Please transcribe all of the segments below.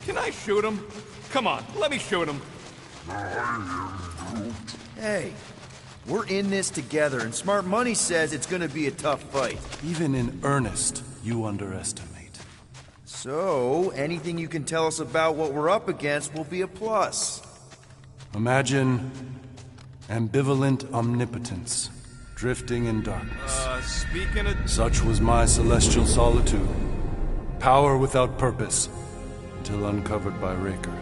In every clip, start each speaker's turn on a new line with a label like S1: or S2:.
S1: Can I shoot him? Come on, let me shoot him.
S2: Hey, we're in this together, and Smart Money says it's gonna be a tough fight.
S3: Even in earnest, you underestimate.
S2: So, anything you can tell us about what we're up against will be a plus.
S3: Imagine ambivalent omnipotence, drifting in darkness.
S1: Speaking of...
S3: Such was my celestial solitude. Power without purpose, until uncovered by Raker.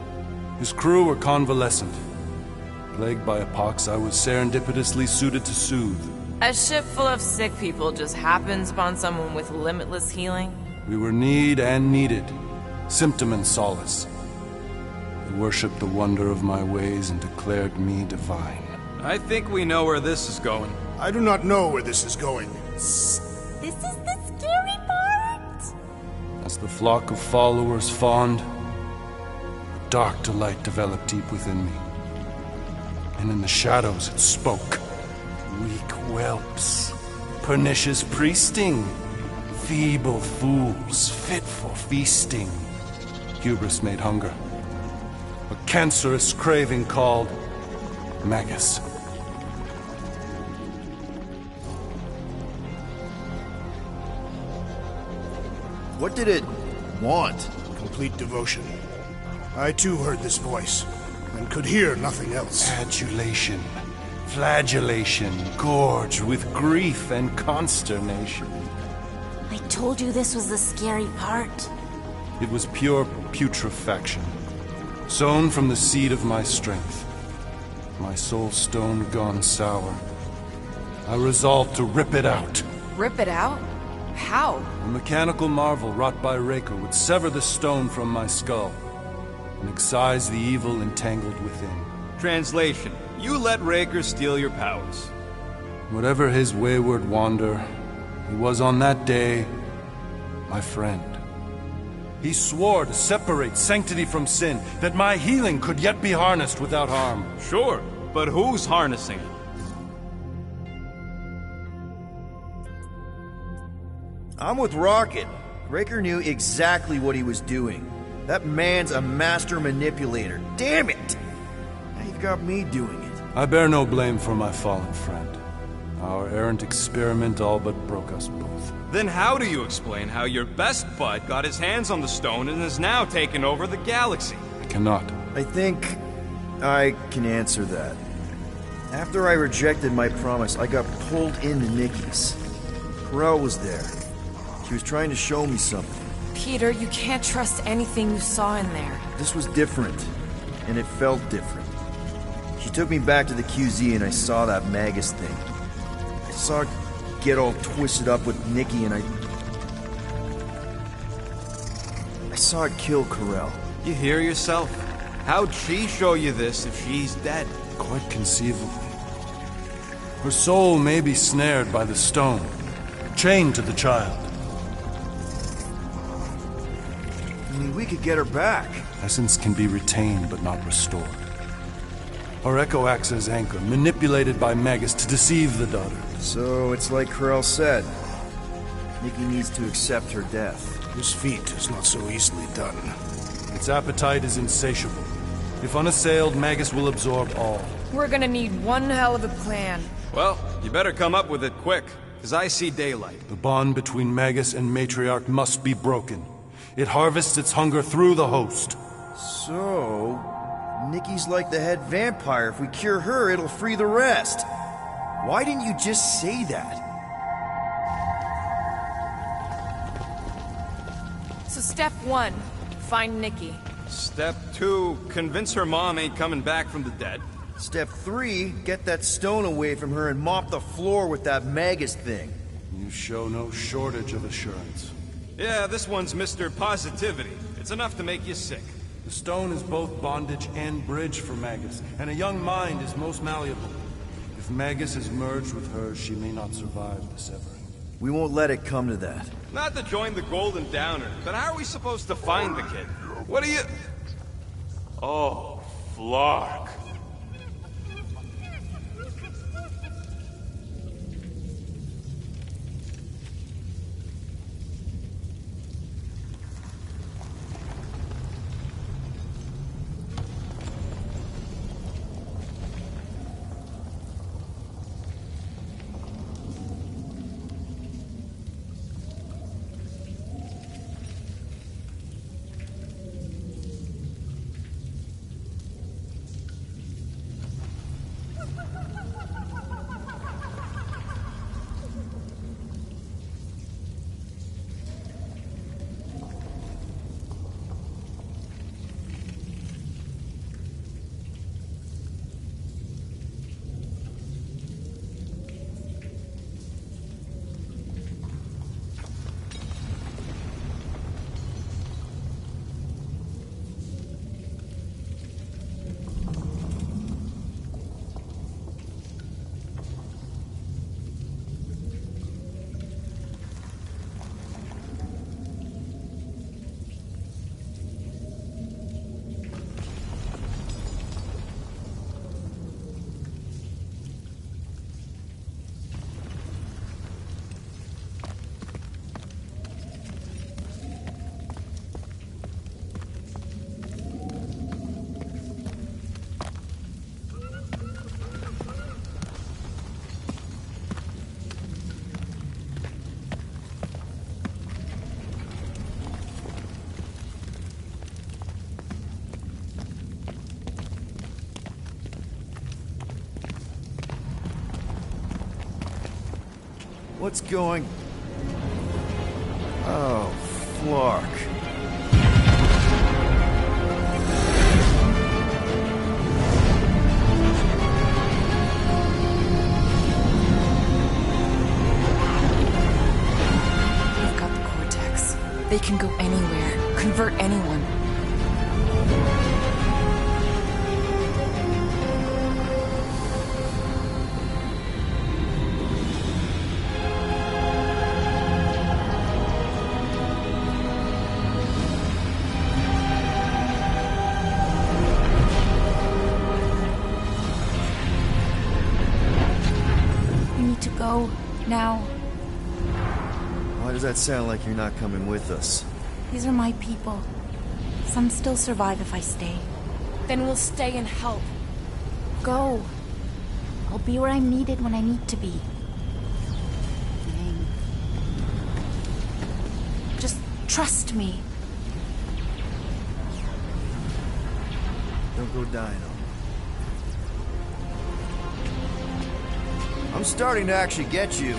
S3: His crew were convalescent. Plagued by a pox, I was serendipitously suited to soothe.
S4: A ship full of sick people just happens upon someone with limitless healing?
S3: We were need and needed, symptom and solace. They worshipped the wonder of my ways and declared me divine.
S1: I think we know where this is going.
S5: I do not know where this is going.
S6: This is the scary part!
S3: As the flock of followers fawned, a dark delight developed deep within me. And in the shadows it spoke. Weak whelps, pernicious priesting, feeble fools, fit for feasting. Hubris made hunger. A cancerous craving called Magus.
S2: What did it want?
S5: Complete devotion. I too heard this voice, and could hear nothing else.
S3: Adulation, flagellation, gorged with grief and consternation.
S6: I told you this was the scary part.
S3: It was pure putrefaction, sown from the seed of my strength. My soul stone gone sour. I resolved to rip it out.
S4: Rip it out? How?
S3: A mechanical marvel wrought by Raker would sever the stone from my skull and excise the evil entangled within.
S1: Translation: you let Raker steal your powers.
S3: Whatever his wayward wander, he was on that day my friend. He swore to separate sanctity from sin, that my healing could yet be harnessed without harm.
S1: Sure, but who's harnessing it?
S2: I'm with Rocket. Raker knew exactly what he was doing. That man's a master manipulator. Damn it! Now you've got me doing it.
S3: I bear no blame for my fallen friend. Our errant experiment all but broke us both.
S1: Then how do you explain how your best bud got his hands on the stone and has now taken over the galaxy?
S3: I cannot.
S2: I think I can answer that. After I rejected my promise, I got pulled into Nikki's. Corel was there. She was trying to show me something.
S4: Peter, you can't trust anything you saw in there.
S2: This was different, and it felt different. She took me back to the QZ and I saw that Magus thing. I saw it get all twisted up with Nikki and I saw it kill Corel.
S1: You hear yourself? How'd she show you this if she's dead?
S3: Quite conceivably. Her soul may be snared by the stone, chained to the child.
S2: I mean, we could get her back.
S3: Essence can be retained but not restored. Her echo acts as anchor, manipulated by Magus to deceive the daughter.
S2: So it's like Corel said. Nikki needs to accept her death.
S5: This feat is not so easily done.
S3: Its appetite is insatiable. If unassailed, Magus will absorb all.
S4: We're gonna need one hell of a plan.
S1: Well, you better come up with it quick, because I see daylight.
S3: The bond between Magus and Matriarch must be broken. It harvests its hunger through the host.
S2: So, Nikki's like the head vampire. If we cure her, it'll free the rest. Why didn't you just say that?
S4: So step 1, find Nikki.
S1: Step 2, convince her mom ain't coming back from the dead.
S2: Step 3, get that stone away from her and mop the floor with that Magus thing.
S3: You show no shortage of assurance.
S1: Yeah, this one's Mr. Positivity. It's enough to make you sick.
S3: The stone is both bondage and bridge for Magus, and a young mind is most malleable. If Magus is merged with hers, she may not survive the severing.
S2: We won't let it come to that.
S1: Not to join the Golden Downer, but how are we supposed to find the kid? What are you... Oh, Flark.
S2: What's going... Oh, Flark.
S7: I've got the Cortex. They can go anywhere, convert anyone.
S6: Go now.
S2: Why does that sound like you're not coming with us?
S6: These are my people. Some still survive if I stay.
S7: Then we'll stay and help.
S6: Go. I'll be where I'm needed when I need to be. Just trust me.
S2: Don't go dying on me. I'm starting to actually get you.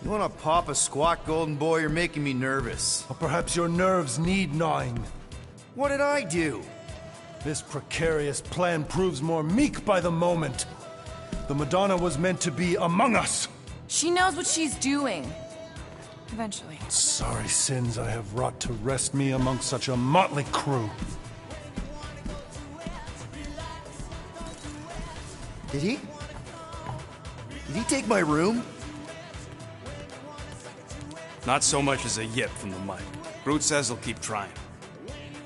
S2: You wanna pop a squat, Golden Boy? You're making me nervous.
S3: Or perhaps your nerves need gnawing.
S2: What did I do?
S3: This precarious plan proves more meek by the moment. The Madonna was meant to be among us.
S7: She knows what she's doing. Eventually.
S3: Sorry sins I have wrought to wrest me among such a motley crew.
S2: Did he? Did he take my room?
S1: Not so much as a yip from the mic. Groot says he'll keep trying.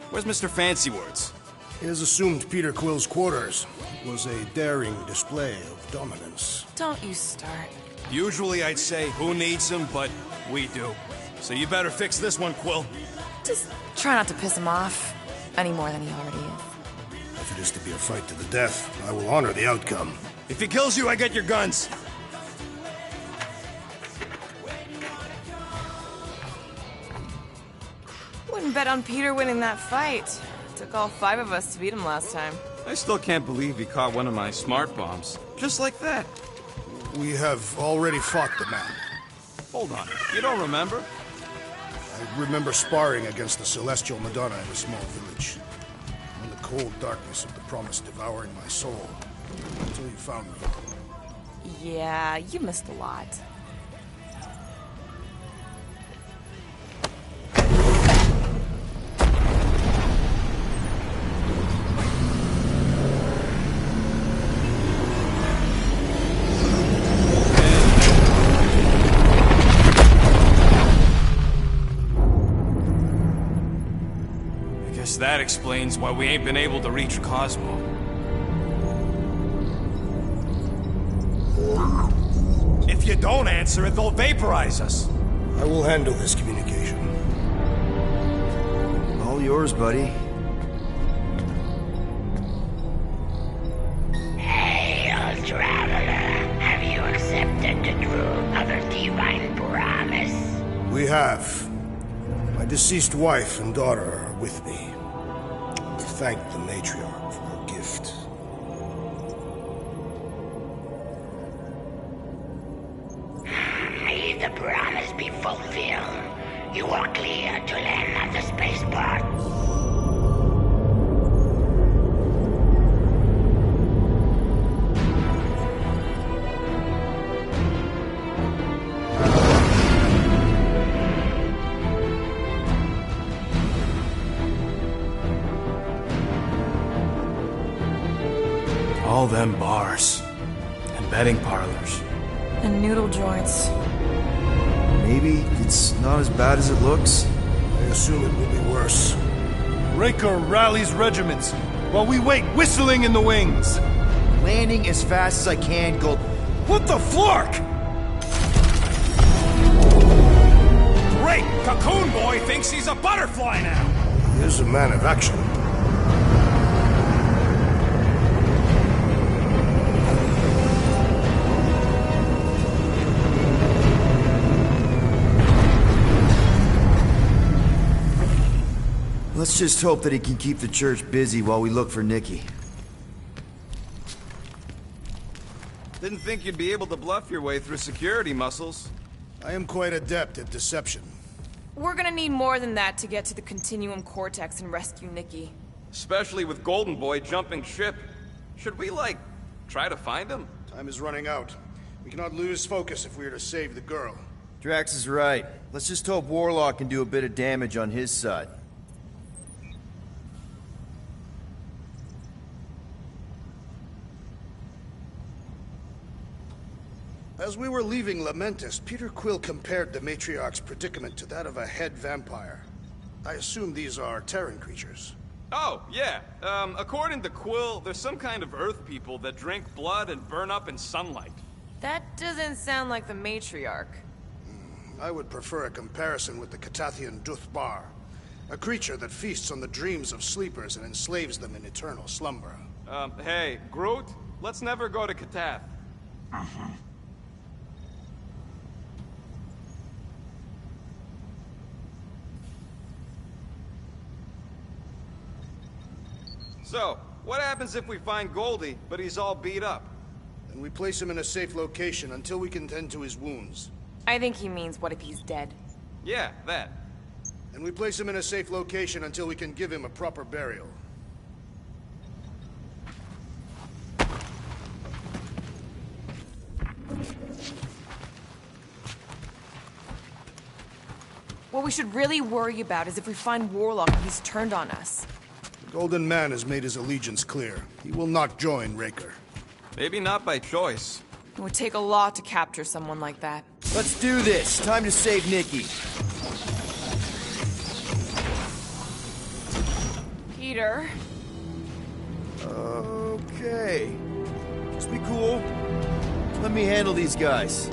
S1: Where's Mr. Fancy Words?
S5: It is assumed Peter Quill's quarters was a daring display of dominance.
S7: Don't you start.
S1: Usually I'd say, who needs him, but we do. So you better fix this one, Quill.
S7: Just try not to piss him off any more than he already is.
S5: If it is to be a fight to the death, I will honor the outcome.
S1: If he kills you, I get your guns.
S4: Wouldn't bet on Peter winning that fight. Took all 5 of us to beat him last time.
S1: I still can't believe he caught one of my smart bombs. Just like that.
S5: We have already fought the man.
S1: Hold on, you don't remember?
S5: I remember sparring against the Celestial Madonna in a small village. In the cold darkness of the promise devouring my soul. Until you found me.
S4: Yeah, you missed a lot.
S1: That explains why we ain't been able to reach Cosmo. If you don't answer it, they'll vaporize us.
S5: I will handle this communication.
S2: All yours, buddy.
S8: Hail, traveler. Have you accepted the truth of a divine promise?
S5: We have. My deceased wife and daughter are with me. Thank the matriarch for her gift.
S8: May the promise be fulfilled. You are clear to land at the spaceport.
S1: All them bars. And betting parlors.
S7: And noodle joints.
S2: Maybe it's not as bad as it looks.
S5: I assume it will be worse.
S3: Raker rallies regiments, while we wait whistling in the wings.
S2: Landing as fast as I can, Gold.
S3: What the flark?
S1: great! Cocoon Boy thinks he's a butterfly now!
S5: He is a man of action.
S2: Let's just hope that he can keep the church busy while we look for Nikki.
S1: Didn't think you'd be able to bluff your way through security, Muscles.
S5: I am quite adept at deception.
S4: We're gonna need more than that to get to the Continuum Cortex and rescue Nikki.
S1: Especially with Golden Boy jumping ship. Should we, like, try to find him?
S5: Time is running out. We cannot lose focus if we are to save the girl.
S2: Drax is right. Let's just hope Warlock can do a bit of damage on his side.
S5: As we were leaving Lamentus, Peter Quill compared the Matriarch's predicament to that of a head vampire. I assume these are Terran creatures.
S1: Oh, yeah. According to Quill, there's some kind of Earth people that drink blood and burn up in sunlight.
S4: That doesn't sound like the Matriarch.
S5: I would prefer a comparison with the Catathian Duthbar, a creature that feasts on the dreams of sleepers and enslaves them in eternal slumber.
S1: Hey, Groot, let's never go to Katath. So, what happens if we find Goldie, but he's all beat up?
S5: And we place him in a safe location until we can tend to his wounds.
S4: I think he means what if he's dead?
S1: Yeah, that.
S5: And we place him in a safe location until we can give him a proper burial.
S4: What we should really worry about is if we find Warlock and he's turned on us.
S5: The Golden Man has made his allegiance clear. He will not join Raker.
S1: Maybe not by choice.
S4: It would take a lot to capture someone like that.
S2: Let's do this. Time to save Nikki.
S4: Peter.
S2: Okay. Just be cool. Let me handle these guys.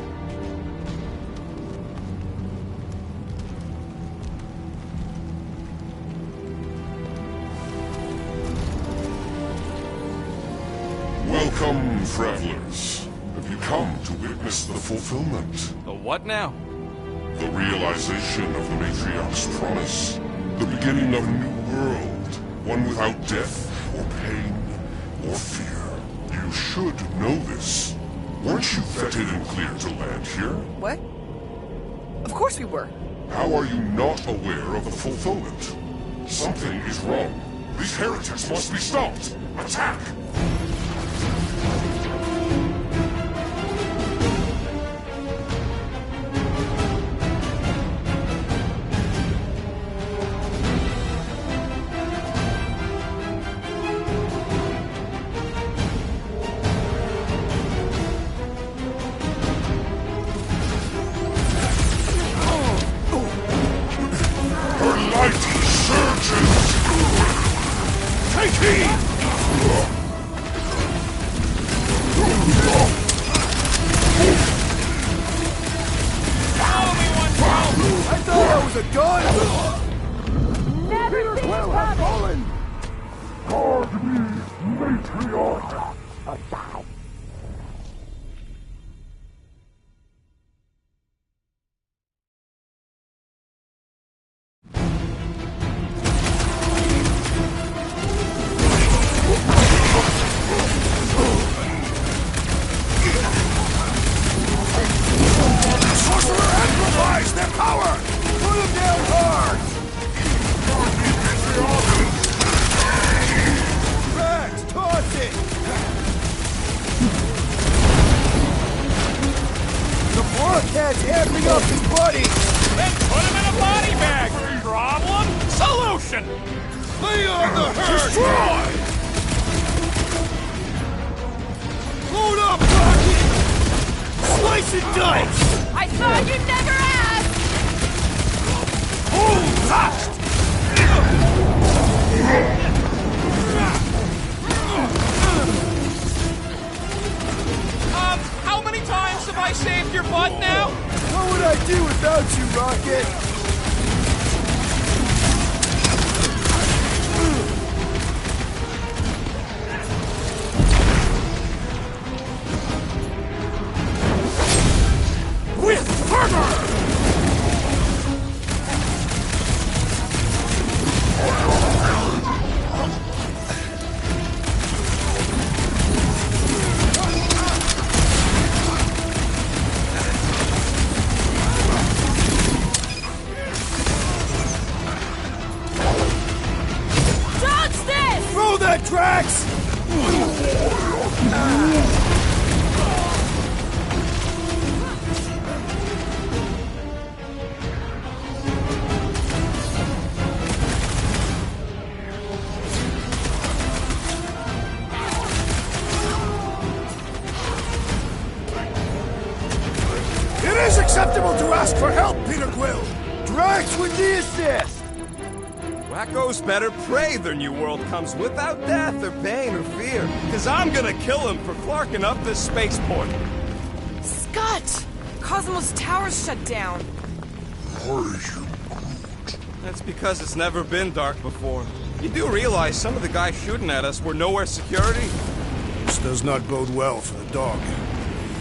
S9: Welcome, travelers. Have you come to witness the fulfillment?
S1: The what now?
S9: The realization of the Matriarch's promise. The beginning of a new world. One without death, or pain, or fear. You should know this. Weren't you vetted and cleared to land here?
S4: What? Of course we were.
S9: How are you not aware of the fulfillment? Something is wrong. These heretics must be stopped. Attack!
S1: How many times have I saved your butt now?
S2: What would I do without you, Rocket?
S5: Hold that, Drax! It is acceptable to ask for help, Peter Quill!
S2: Drax with the assist!
S1: Wacko's better pray their new world comes without death or pain or fear, because I'm gonna kill him for clarking up this spaceport.
S4: Scott! Cosmos Tower's shut down.
S1: That's because it's never been dark before. You do realize some of the guys shooting at us were nowhere security?
S5: This does not bode well for the dog.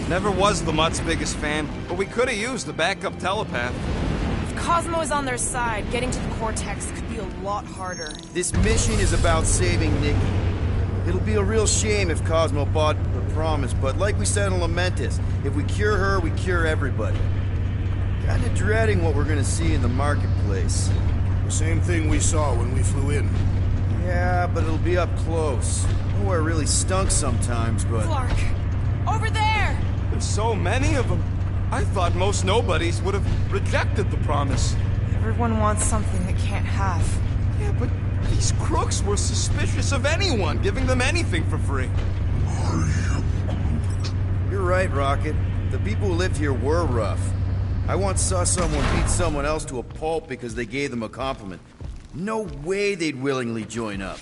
S1: Never was the Mutt's biggest fan, but we could have used a backup telepath.
S4: If Cosmo is on their side, getting to the Cortex could be a lot harder.
S2: This mission is about saving Nikki. It'll be a real shame if Cosmo bought the promise, but like we said in Lamentus, if we cure her, we cure everybody. Kinda dreading what we're gonna see in the marketplace.
S5: The same thing we saw when we flew in.
S2: Yeah, but it'll be up close. Nowhere really stunk sometimes, but...
S4: Clark! Over there!
S1: There's so many of them. I thought most nobodies would have rejected the promise.
S4: Everyone wants something they can't have.
S1: Yeah, but these crooks were suspicious of anyone giving them anything for free.
S2: You're right, Rocket. The people who lived here were rough. I once saw someone beat someone else to a pulp because they gave them a compliment. No way they'd willingly join up.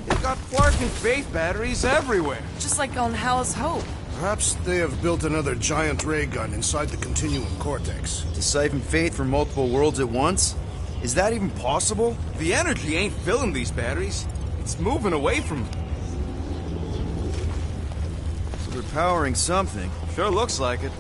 S1: They got Clark and Faith batteries everywhere.
S4: Just like on Hal's Hope.
S5: Perhaps they have built another giant ray gun inside the Continuum Cortex.
S2: To siphon Faith from multiple worlds at once? Is that even possible?
S1: The energy ain't filling these batteries. It's moving away from them.
S2: So they're powering something.
S1: Sure looks like it.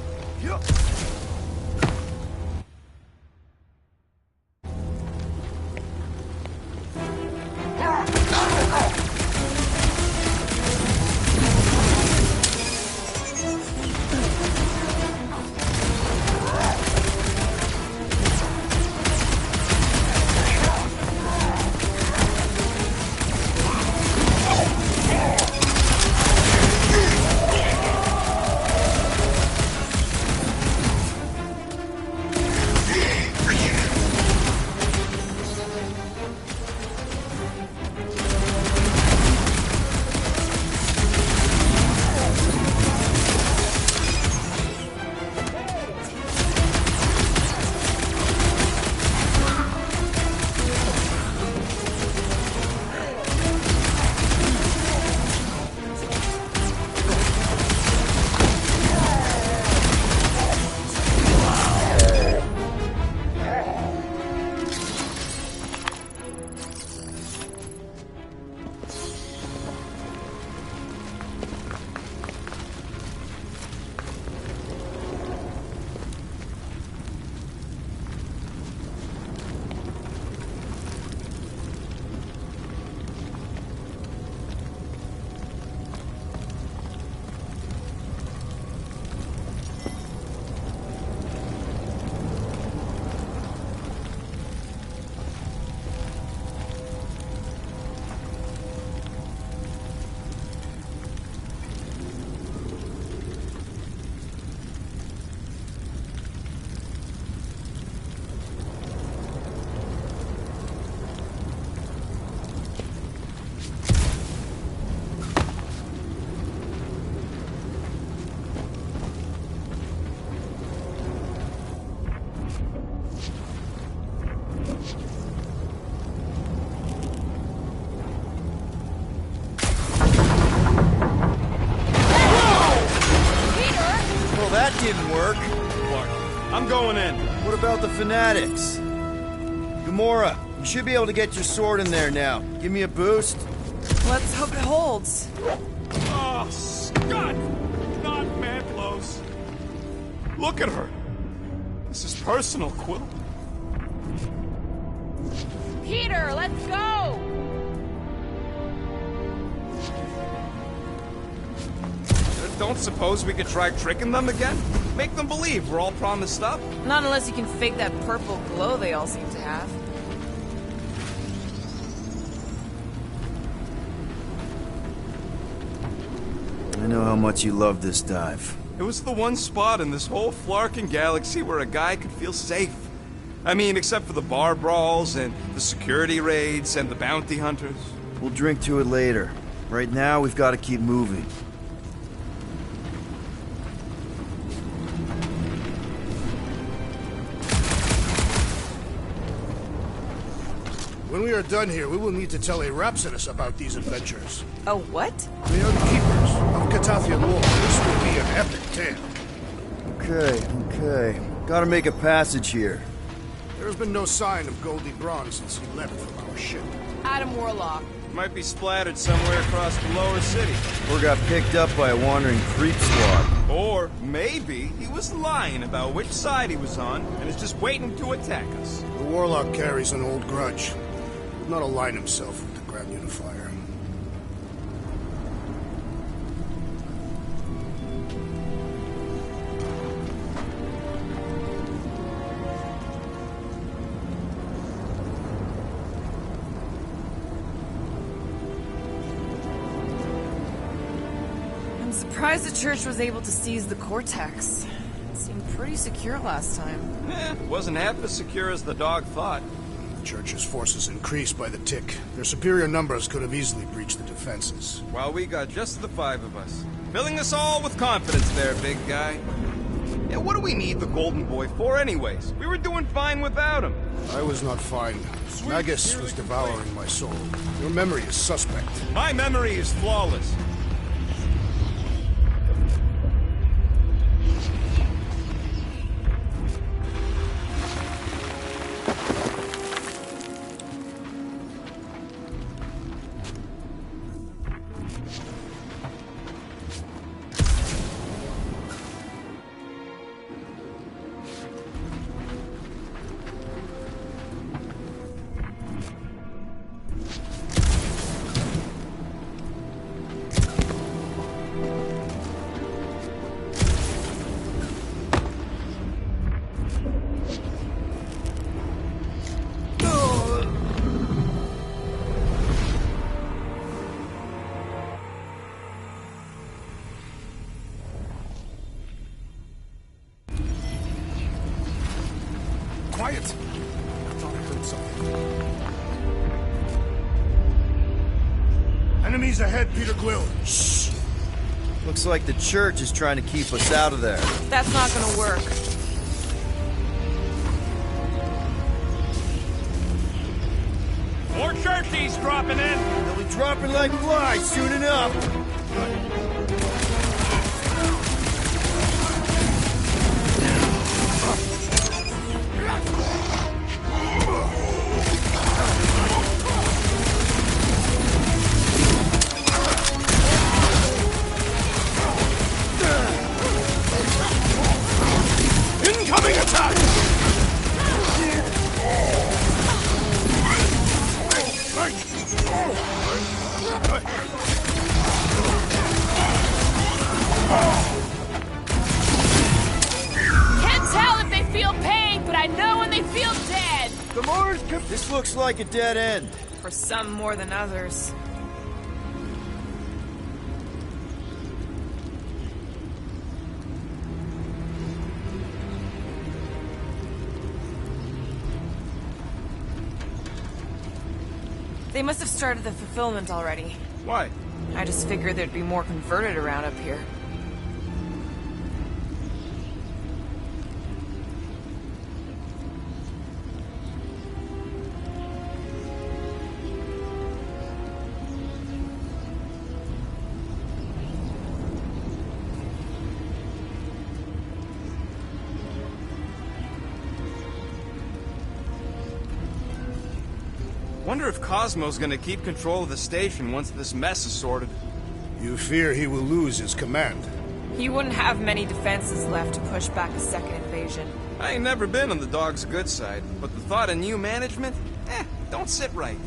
S2: Didn't work.
S1: Clark, I'm going in.
S2: What about the Fanatics? Gamora, you should be able to get your sword in there now. Give me a boost.
S4: Let's hope it holds.
S1: Oh, Scott! Not Mantlos. Look at her. This is personal, Quill.
S4: Peter, let's go!
S1: Don't suppose we could try tricking them again? Make them believe we're all promised up?
S4: Not unless you can fake that purple glow they all seem to have.
S2: know how much you love this dive.
S1: It was the one spot in this whole Flarkin galaxy where a guy could feel safe. I mean, except for the bar brawls and the security raids and the bounty hunters.
S2: We'll drink to it later. Right now, we've got to keep moving.
S5: When we are done here, we will need to tell a Rhapsodus about these adventures.
S4: Oh, what?
S5: We are the keepers of Catathian lore. This will be an epic tale.
S2: Okay. Gotta make a passage here.
S5: There has been no sign of Goldie Braun since he left from our ship.
S4: Adam Warlock.
S1: Might be splattered somewhere across the lower city.
S2: Or got picked up by a wandering creep squad.
S1: Or maybe he was lying about which side he was on and is just waiting to attack us.
S5: The Warlock carries an old grudge. He would not align himself with the Grand Unifier.
S4: I'm surprised the church was able to seize the Cortex. It seemed pretty secure last time.
S1: Wasn't half as secure as the dog thought.
S5: The Church's forces increased by the tick. Their superior numbers could have easily breached the defenses.
S1: While we got just the 5 of us. Filling us all with confidence there, big guy. Yeah, what do we need the Golden Boy for anyways? We were doing fine without him.
S5: I was not fine. Magus was devouring my soul. Your memory is suspect.
S1: My memory is flawless.
S5: Quiet! I thought I heard something. Enemies ahead, Peter Quill. Shh!
S2: Looks like the church is trying to keep us out of there.
S4: That's not gonna work.
S1: More churchies dropping in.
S2: They'll be dropping like flies soon enough.
S5: Incoming attack!
S4: Can't tell if they feel pain, but I know when they feel dead.
S2: The Mars This looks like a dead end.
S4: For some more than others. They must have started the fulfillment already.
S1: Why?
S4: I just figured there'd be more converted around up here.
S1: Wonder if Cosmo's gonna keep control of the station once this mess is sorted.
S5: You fear he will lose his command.
S4: He wouldn't have many defenses left to push back a second invasion.
S1: I ain't never been on the dog's good side, but the thought of new management? Don't sit right.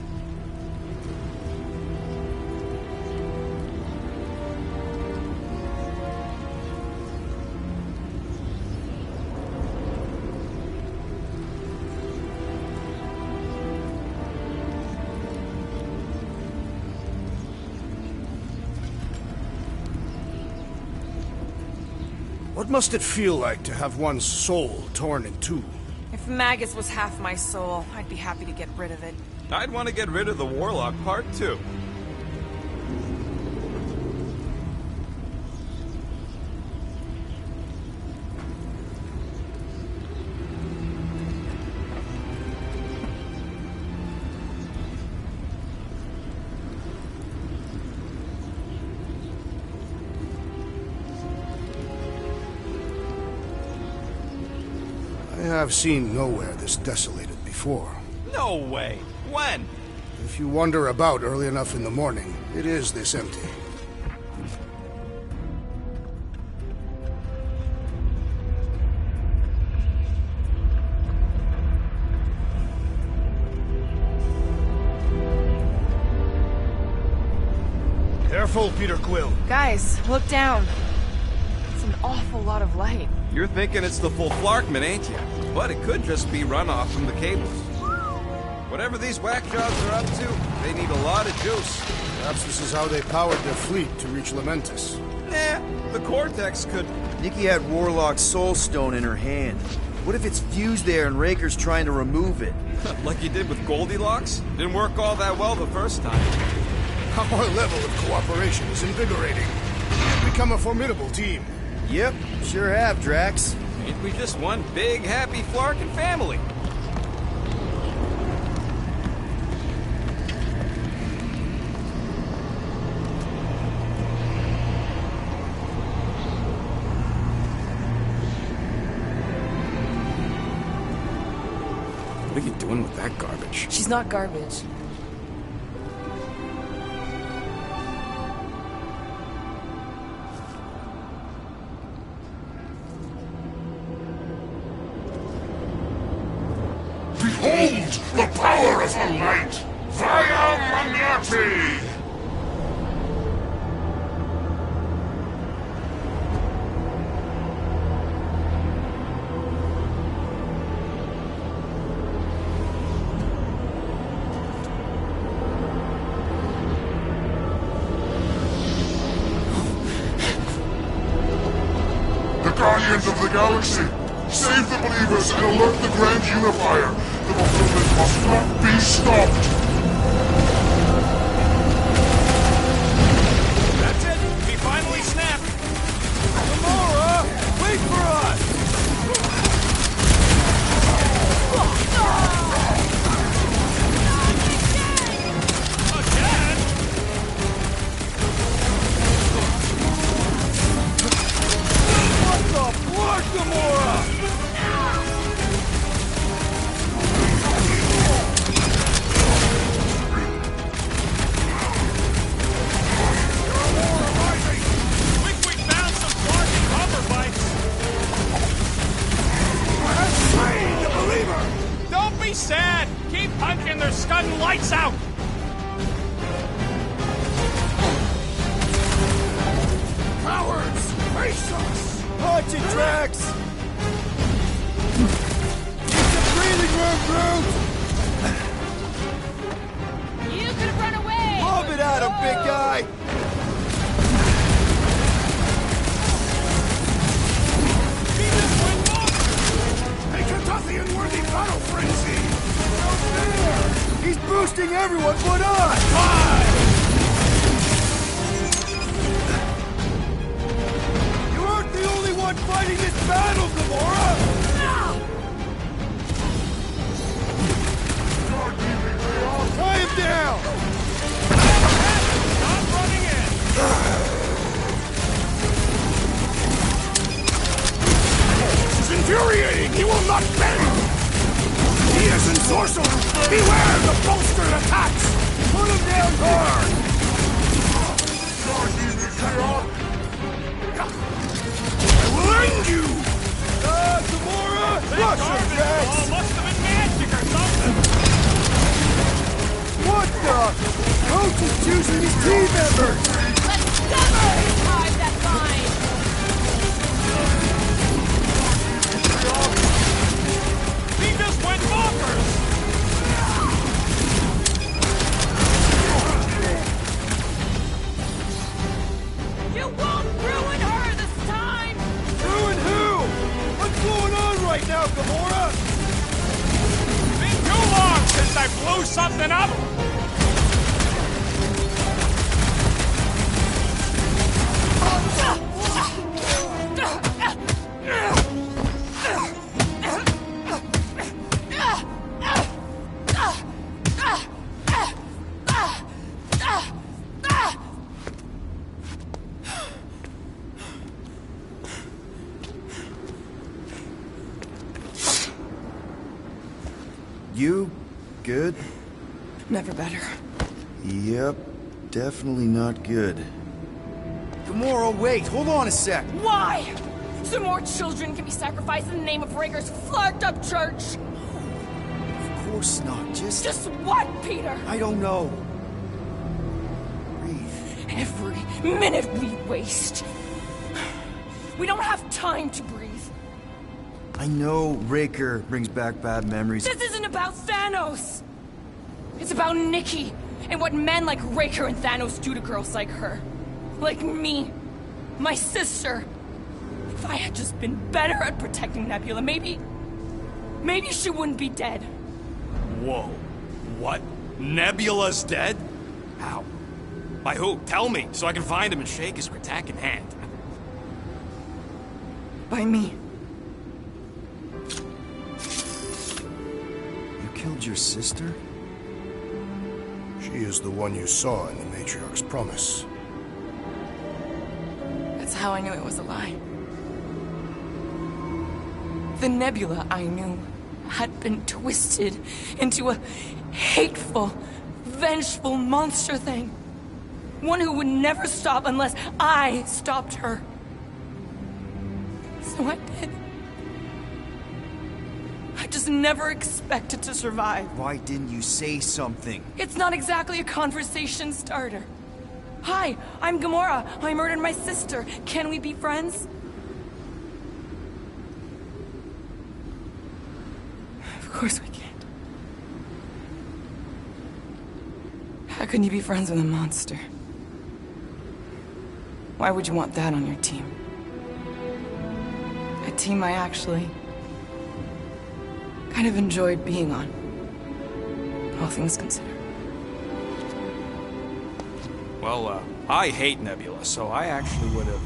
S5: What must it feel like to have one's soul torn in two?
S4: If Magus was half my soul, I'd be happy to get rid of it.
S1: I'd want to get rid of the Warlock part, too.
S5: I have seen nowhere this desolated before.
S1: No way. When?
S5: If you wander about early enough in the morning, it is this empty. Careful, Peter Quill.
S4: Guys, look down. It's an awful lot of light.
S1: You're thinking it's the full Flarkman, ain't you? But it could just be runoff from the cables. Whatever these whack jobs are up to, they need a lot of juice.
S5: Perhaps this is how they powered their fleet to reach Lamentis.
S1: Nah, the Cortex could...
S2: Nikki had Warlock's Soul Stone in her hand. What if it's fused there and Raker's trying to remove it?
S1: like he did with Goldilocks? Didn't work all that well the first time.
S5: Our level of cooperation is invigorating. We've become a formidable team.
S2: Yep, sure have, Drax.
S1: Ain't we just one big, happy Flarkin family? What are you doing with that garbage?
S4: She's not garbage.
S9: Behold the power of the light! Via Magnati! The Guardians of the Galaxy! Save the believers and alert the Grand Unifier! The fulfillment must not be stopped!
S1: That's it! We finally snapped! Gamora! Wait for us! Again? What the fuck, Gamora? Don't be sad! Keep punching, they're scudding lights out!
S5: Cowards! Face us!
S2: Punch it, Drax! It's a breathing room, Groot!
S6: You could have run away!
S2: Lob it at him, big guy!
S5: A Carthathian-worthy battle frenzy!
S2: He's boosting everyone but us! You aren't the only one fighting this battle, Gamora! Tie him down!
S1: Stop running in!
S5: This is infuriating! He will not bend! He is ensorcelled! Beware the bolstered attacks!
S2: Put him down hard!
S5: I will end you!
S2: Gamora!
S1: That
S2: Rush
S1: garbage
S2: him, Drax!
S1: ball must have been magic or something!
S2: What the? Coach is choosing his team members!
S6: Let's sever his ties that bind!
S1: He just went bonkers!
S6: You won't ruin her this time!
S2: Ruin You? Good?
S7: Never better.
S2: Yep, definitely not good. Gamora, wait! Hold on a sec!
S7: Why? So more children can be sacrificed in the name of Raker's flarked-up church?
S2: Of course not,
S7: Just what, Peter?
S2: I don't know. Breathe.
S7: Every minute we waste. We don't have time to breathe.
S2: I know Raker brings back bad memories.
S7: This isn't about Thanos. It's about Nikki and what men like Raker and Thanos do to girls like her. Like me. My sister. If I had just been better at protecting Nebula, maybe she wouldn't be dead.
S1: Whoa. What? Nebula's dead? How? By who? Tell me, so I can find him and shake his Kratak in hand.
S7: By me.
S2: You killed your sister?
S5: She is the one you saw in the Matriarch's promise.
S7: That's how I knew it was a lie. The Nebula I knew had been twisted into a hateful, vengeful monster thing. One who would never stop unless I stopped her. So I did. I just never expected to survive.
S2: Why didn't you say something?
S7: It's not exactly a conversation starter. Hi, I'm Gamora. I murdered my sister. Can we be friends? Of course we can't. How can you be friends with a monster? Why would you want that on your team? A team I actually kind of enjoyed being on, all things considered.
S1: Well, I hate Nebula, so I actually would have...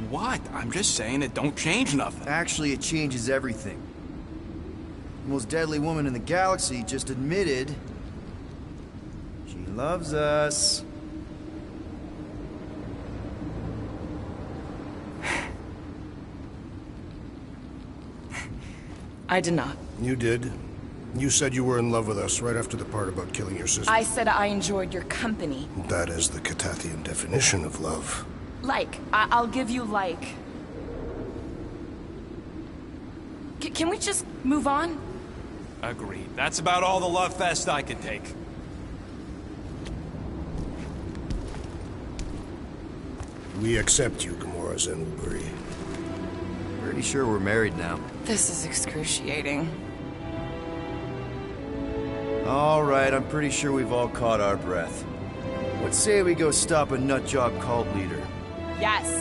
S1: What? I'm just saying it don't change nothing.
S2: Actually, it changes everything. The most deadly woman in the galaxy just admitted she loves us.
S7: I did not.
S5: You did. You said you were in love with us right after the part about killing your sister.
S7: I said I enjoyed your company.
S5: That is the Catathian definition of love.
S7: Like. I'll give you like. Can we just move on?
S1: Agreed. That's about all the love fest I can take.
S5: We accept you, Gamora Zenwuburi.
S2: Pretty sure we're married now.
S7: This is excruciating.
S2: All right, I'm pretty sure we've all caught our breath. Let's say we go stop a nutjob cult leader.
S7: Yes.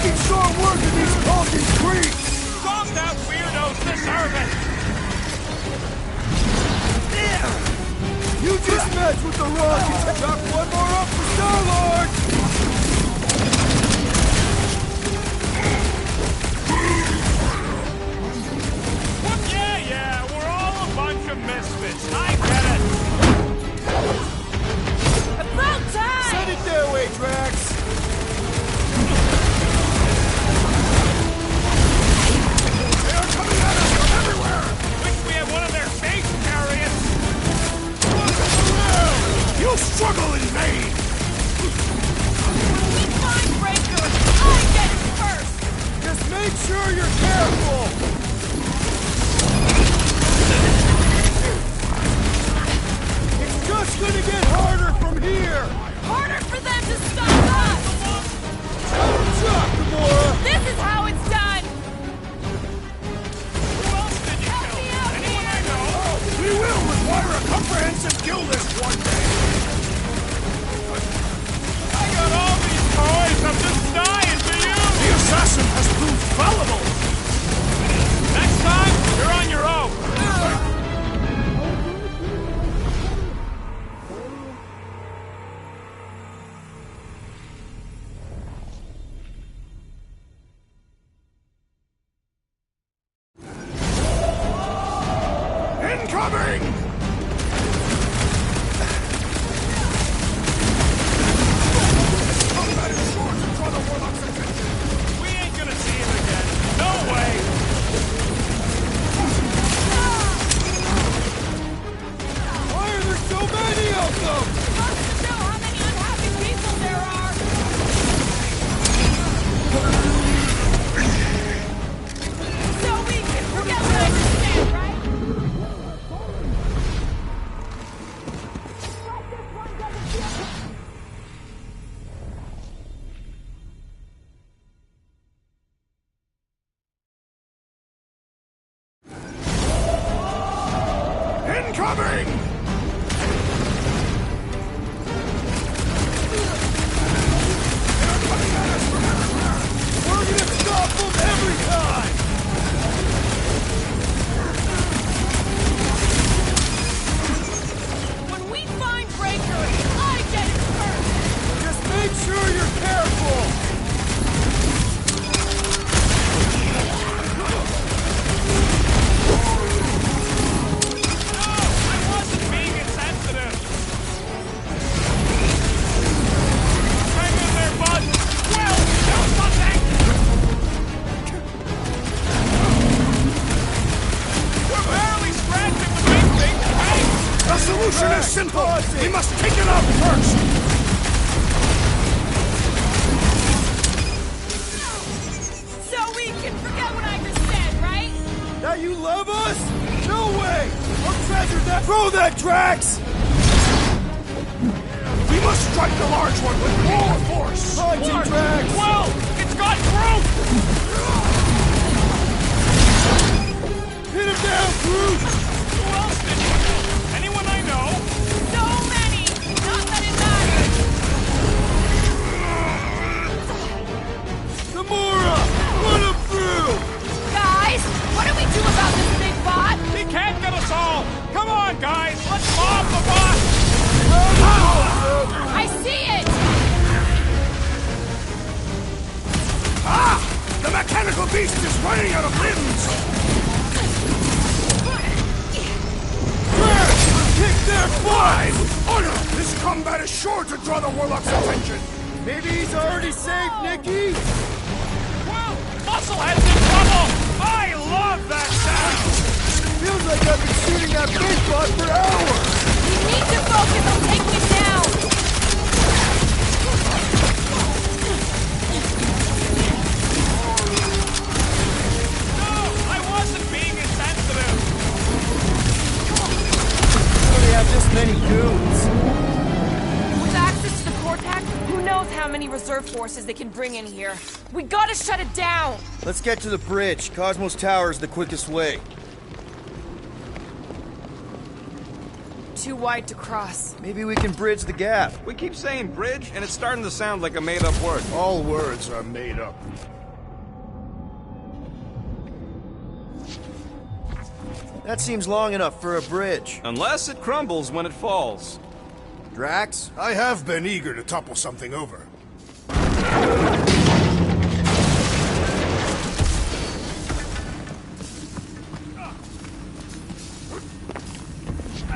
S2: making short work of these Calkin creeps!
S10: Stop that weirdo's disservice!
S2: You just messed with the rockets! Chuck one more up for Star-Lord!
S10: Yeah, we're all a bunch of misfits. I get it.
S7: About time!
S2: Send it their way, Drax!
S10: They are coming at us from everywhere! Wish we had one of their space chariots! You struggle in vain!
S7: When we find Breaker, I get it first!
S2: Just make sure you're careful! It's just gonna get harder from here!
S7: Harder for them to stop us!
S2: Chuck, Gamora!
S7: This is how it's done!
S10: Who else did you
S7: Help
S10: kill?
S7: me out
S10: Anyone
S7: here!
S10: I know?
S5: We will require a comprehensive kill list one day.
S10: I got all these toys. I'm just dying for you.
S5: The assassin has proved fallible.
S10: Next time, you're on your own.
S5: Incoming! Combat is sure to draw the Warlock's attention.
S10: We ain't gonna see him again. No way.
S2: Why are there so many of them?
S7: Goes to show how many unhappy people there are! So we can forget what I just said, right?
S5: Incoming! They're coming at us from everywhere!
S2: We're gonna stop them every time!
S7: When we find Breaker, I get it first!
S2: Just make sure you're careful!
S10: I wasn't being insensitive. Hang in there, bud. Well, do something. We're barely scratching the big thing. Hey,
S5: The solution is simple! We must take it out first!
S7: So we can forget what I just said, right?
S2: That you love us? No way! I'll treasure that! Throw that, Drax!
S5: We must strike the large one with more force!
S2: Punch him, Drax!
S10: whoa! It's got Groot!
S2: Hit him down, Groot!
S10: Who else did you kill? Anyone I know?
S7: So many! Not that it matters!
S2: Gamora! Put him through!
S7: Guys, what do we do about this big bot?
S10: He can't get us all! Come on, guys! Let's mob the bot!
S7: I see it!
S5: Ah! The mechanical beast is running out of limbs!
S2: Kick their butt!
S5: Honor! This combat is sure to draw the Warlock's attention!
S2: Maybe he's already safe, Nikki?
S10: Well, Musclehead's in trouble! I love that sound!
S2: Feels like I've been shooting at big bot for hours!
S7: We need to focus on taking it down!
S10: No, I wasn't being insensitive!
S2: How do they have this many goons?
S7: With access to the Cortex, who knows how many reserve forces they can bring in here. We gotta shut it down!
S2: Let's get to the bridge. Cosmos Tower is the quickest way.
S4: too wide to cross.
S2: Maybe we can bridge the gap.
S1: We keep saying bridge, and it's starting to sound like a made-up word.
S5: All words are made up.
S2: That seems long enough for a bridge.
S1: Unless it crumbles when it falls.
S2: Drax?
S5: I have been eager to topple something over.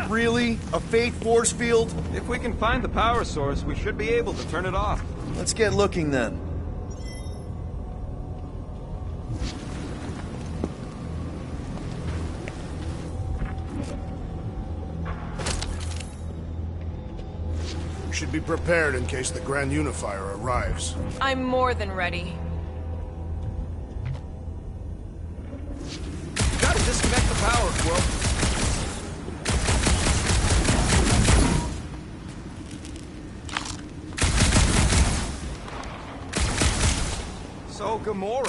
S2: Really? A fate force field?
S1: If we can find the power source, we should be able to turn it off.
S2: Let's get looking then.
S5: We should be prepared in case the Grand Unifier arrives.
S4: I'm more than ready.
S1: Gotta disconnect the power, Quill. So, Gamora...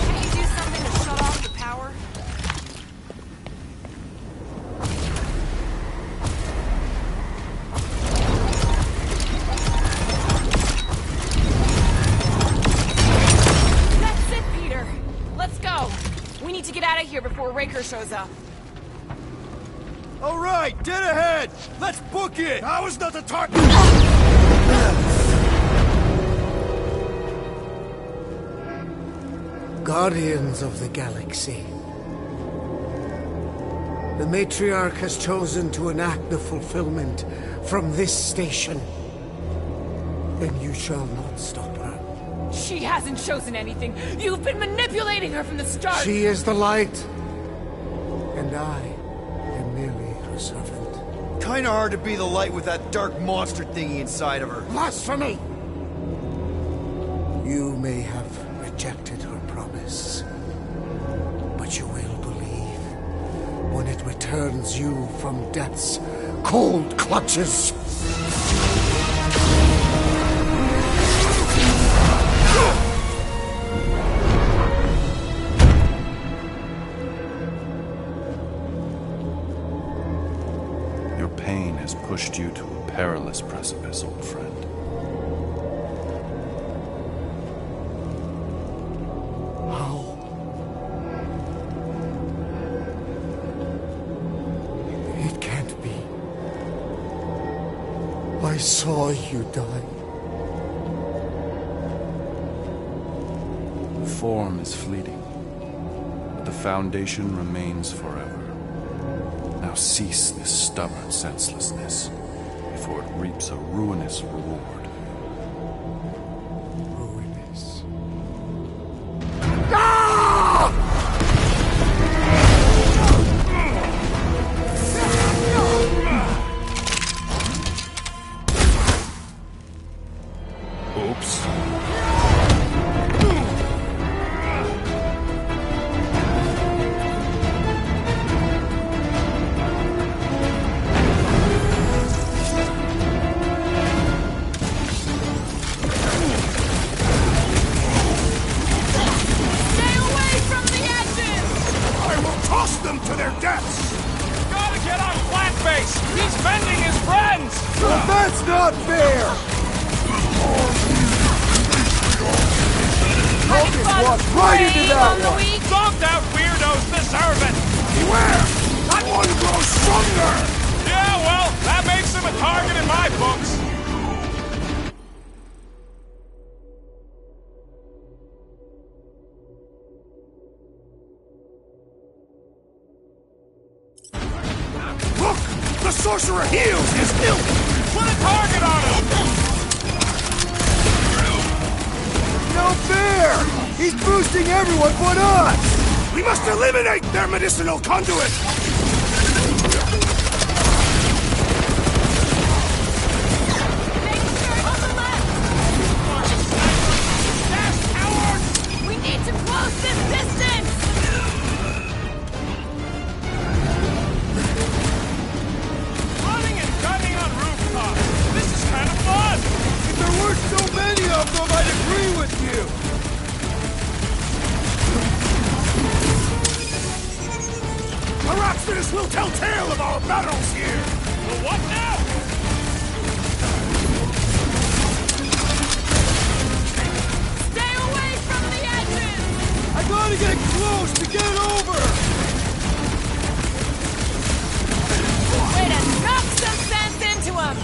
S4: Can you do something to shut off the power? That's it, Peter. Let's go. We need to get out of here before Raker shows up.
S2: All right, dead ahead! Let's book it!
S5: Now is not the time!
S11: Guardians of the Galaxy. The Matriarch has chosen to enact the fulfillment from this station. And you shall not stop her.
S7: She hasn't chosen anything. You've been manipulating her from the start.
S11: She is the light. And I am merely her servant.
S2: Kinda hard to be the light with that dark monster thingy inside of her.
S11: Blasphemy! You may have rejected her promise, but you will believe when it returns you from death's cold clutches.
S3: Your pain has pushed you to a perilous precipice, old friend. I saw you die. Form is fleeting, but the foundation remains forever. Now cease this stubborn senselessness, before it reaps a ruinous reward.
S11: Ruinous.
S5: The sorcerer heals his ilk! Put a target on him!
S2: No fair! He's boosting everyone but us!
S5: We must eliminate their medicinal conduit!
S7: We need to close this distance!
S10: Running and gunning on rooftops! This is kind of fun!
S2: If there weren't so many of them, I'd agree with you!
S5: Hurrah! tell tale of our battles here!
S10: Well, what now?
S7: Stay away from the edges!
S2: I gotta get close to get over!
S7: Way to knock some sense into him!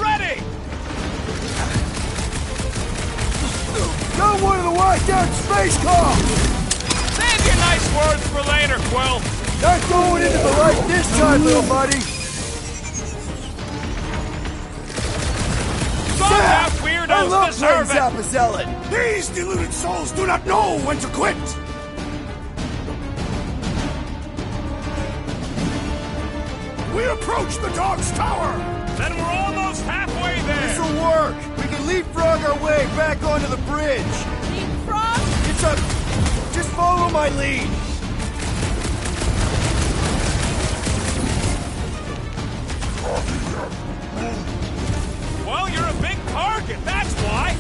S10: Ready!
S2: Got one of the washed-out space cars!
S10: Save your nice words for later, Quill.
S2: Not going into the light this time, little buddy!
S10: Some out weirdos deserve it!
S2: Zealot!
S5: These deluded souls do not know when to quit! We approach the dog's tower!
S10: Then we're almost halfway there!
S2: This'll work! We can leapfrog our way back onto the bridge!
S7: Leapfrog?
S2: It's a... just follow my lead!
S10: Well, you're a big target, that's why!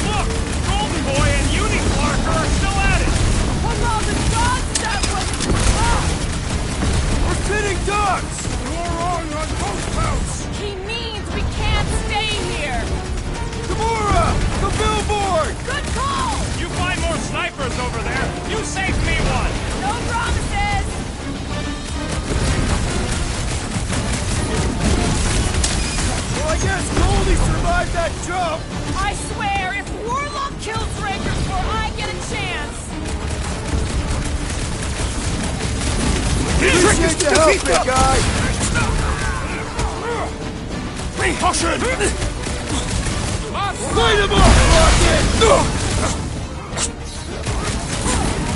S10: Look! Golden Boy and Uni-Clarker are still at it!
S7: Of all the dogs that was... Ah!
S2: We're fitting ducks!
S5: You're wrong on both counts!
S7: He means we can't stay here!
S2: Gamora! The billboard!
S7: Good call!
S10: You find more snipers over there, you save me one!
S7: No promises!
S2: Well, I guess Goldie survived that jump!
S7: I swear, if Warlock kills Raker before I get a chance...
S2: Appreciate the help, big guy!
S5: Caution!
S2: Light him up, Rocket!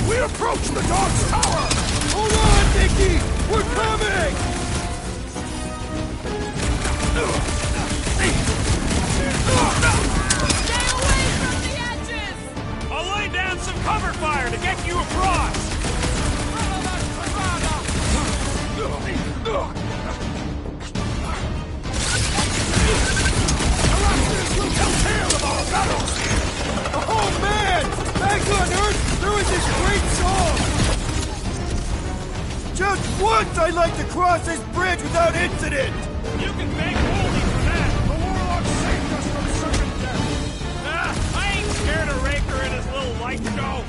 S5: We approach the dog's tower!
S2: Hold on, Nicky! We're coming!
S7: Stay away from the edges!
S10: I'll lay down some cover fire to get you across!
S5: Will tell tale of our battles here!
S2: Oh man! Back on Earth, there was this great song! Just once I'd like to cross this bridge without incident!
S10: You can thank Goldie for that!
S5: The Warlock saved us from certain death!
S10: I ain't scared of Raker and his little light show!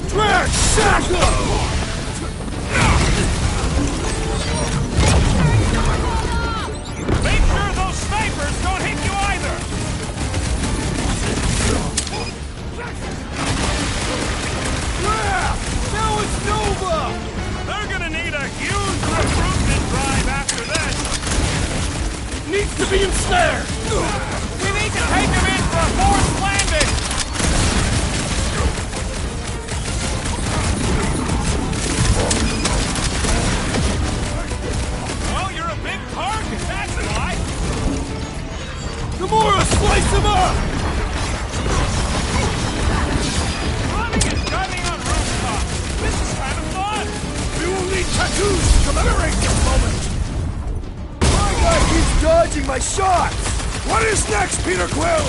S2: Drax, sack up!
S10: Make sure those snipers don't hit you either!
S2: Yeah! Now it's Nova!
S10: They're gonna need a huge recruitment drive after this!
S2: Needs to be ensnared!
S10: We need to take him in for a forced landing! Well, you're a big target, that's why!
S2: Gamora, slice him up!
S10: Running and gunning on rooftops! This is kind of fun!
S5: We will need tattoos to commemorate this moment!
S2: My guy keeps dodging my shots!
S5: What is next, Peter Quill?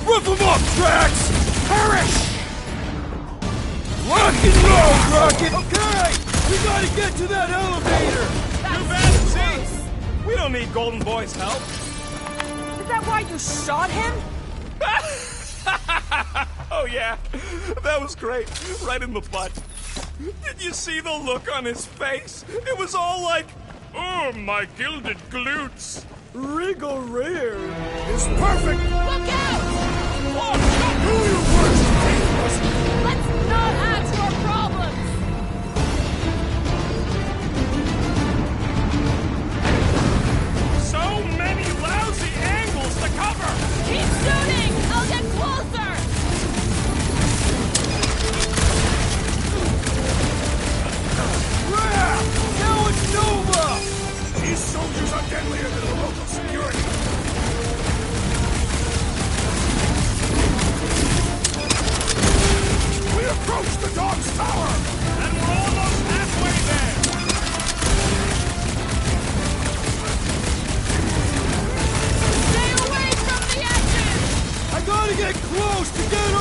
S2: Roof him up, Drax! Perish! Rock and roll, Rocket! Okay! We gotta get to that elevator!
S10: Too bad, see? We don't need Golden Boy's help.
S7: Is that why you shot him?
S10: Oh yeah, that was great. Right in the butt. Did you see the look on his face? It was all like, oh, my gilded glutes.
S2: Wriggle rear!
S5: Is perfect!
S7: Look out!
S10: Oh,
S5: Do your worst, dangerous!
S7: Let's not add to our problems!
S10: so many lousy angles to cover.
S7: Keep shooting! I'll get closer!
S2: Yeah! Now it's Nova!
S5: These soldiers are deadlier than the local security! We approach the dog's tower!
S10: And we're almost halfway there.
S7: Stay away from the edges!
S2: I gotta get close to get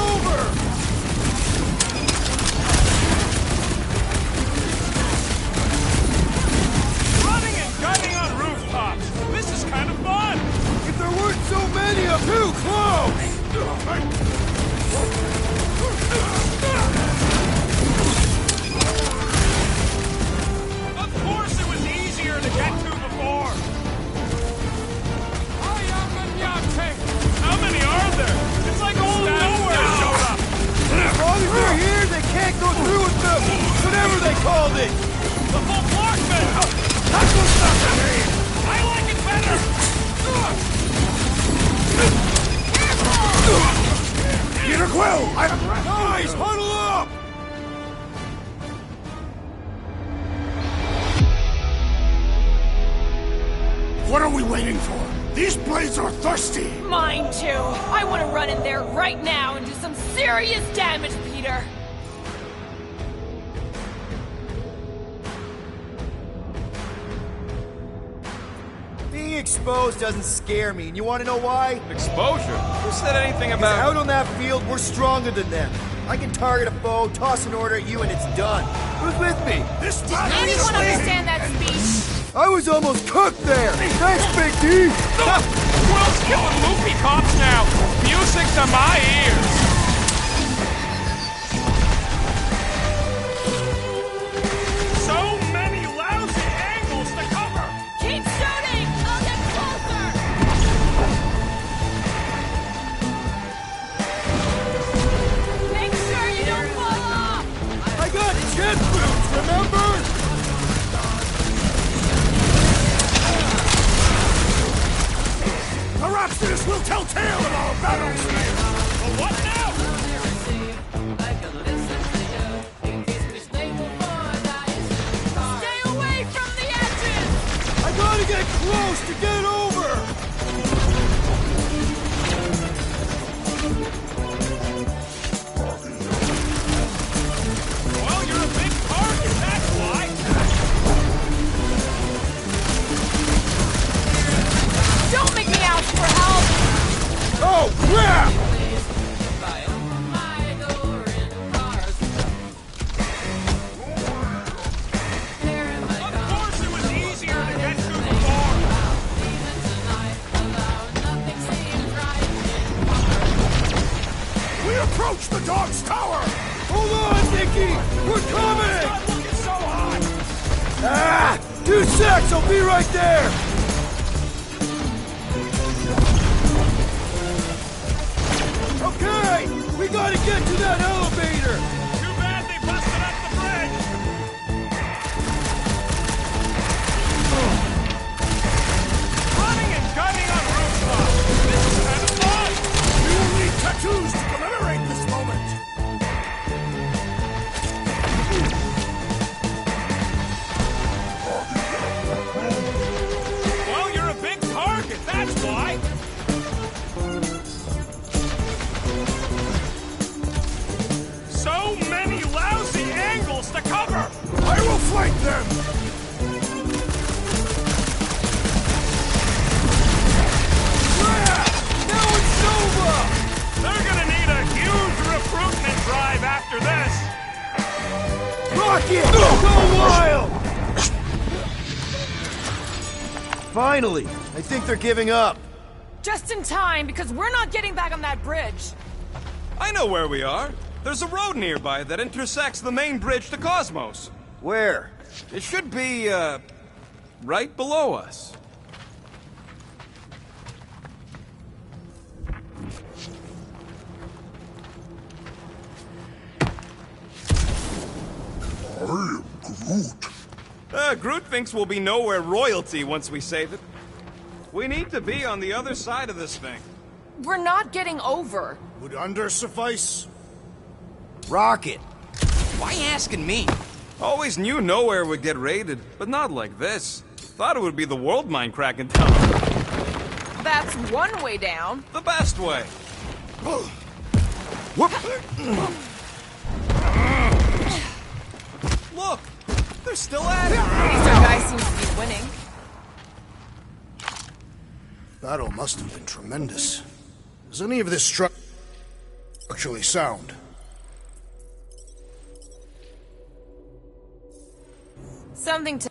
S10: Of course it was easier to get to before! How many are there? It's like all nowhere showed up!
S2: As long as they're here, they can't go through with them! Whatever they called it!
S10: The full Clarkman! That's what's not to me! I like it better!
S5: Peter Quill!
S2: Guys, huddle up!
S5: What are we waiting for? These blades are thirsty!
S7: Mine too. I want to run in there right now and do some serious damage, Peter.
S2: Being exposed doesn't scare me, and you want to know why?
S1: Exposure? Who said anything
S2: Because
S1: about...
S2: out on that field, we're stronger than them. I can target a foe, toss an order at you, and it's done. Who's with me?
S5: This
S7: Did anyone understand that speech?
S2: I was almost cooked there! Thanks, Big D!
S10: Quill's killing loopy cops now! Music to my ears! So many lousy angles to cover!
S7: Keep shooting! I'll get closer! Make sure you don't fall off!
S2: I got jet boots, remember?
S5: Perhaps this will tell tale of our battles!
S10: Well, what now?
S7: Stay away from the edges!
S2: I gotta get close to get over!
S10: Well, you're a big target, that's why!
S7: Don't make me ask for help!
S2: Oh, crap!
S10: Of course it was easier to get to before!
S5: We approach the dog's tower!
S2: Hold on, Nicky! We're coming!
S10: Stop looking so hot!
S2: Ah! 2 secs, I'll be right there! Okay! We gotta get to that elevator!
S10: Too bad they busted up the bridge! Running and gunning on rooftops! This is kind of fun!
S5: We will need tattoos to commemorate this moment!
S10: Well, you're a big target, that's why! So many lousy angles to cover!
S5: I will flank them!
S2: Now it's over!
S10: They're gonna need a huge recruitment drive after this!
S2: Rocket! Go wild! Finally! I think they're giving up.
S7: Just in time, because we're not getting back on that bridge.
S1: I know where we are. There's a road nearby that intersects the main bridge to Cosmos.
S2: Where?
S1: It should be, right below us.
S9: I am Groot.
S1: Groot thinks we'll be nowhere royalty once we save it. We need to be on the other side of this thing.
S7: We're not getting over.
S5: Would under suffice?
S2: Rocket!
S1: Why asking me? Always knew nowhere would get raided, but not like this. Thought it would be the world mine cracking down.
S7: That's one way down.
S1: The best way.
S2: Whoop!
S1: Look, they're still at it.
S7: At least our guy seems to be winning.
S5: Battle must have been tremendous. Is any of this structurally sound?
S7: Something to...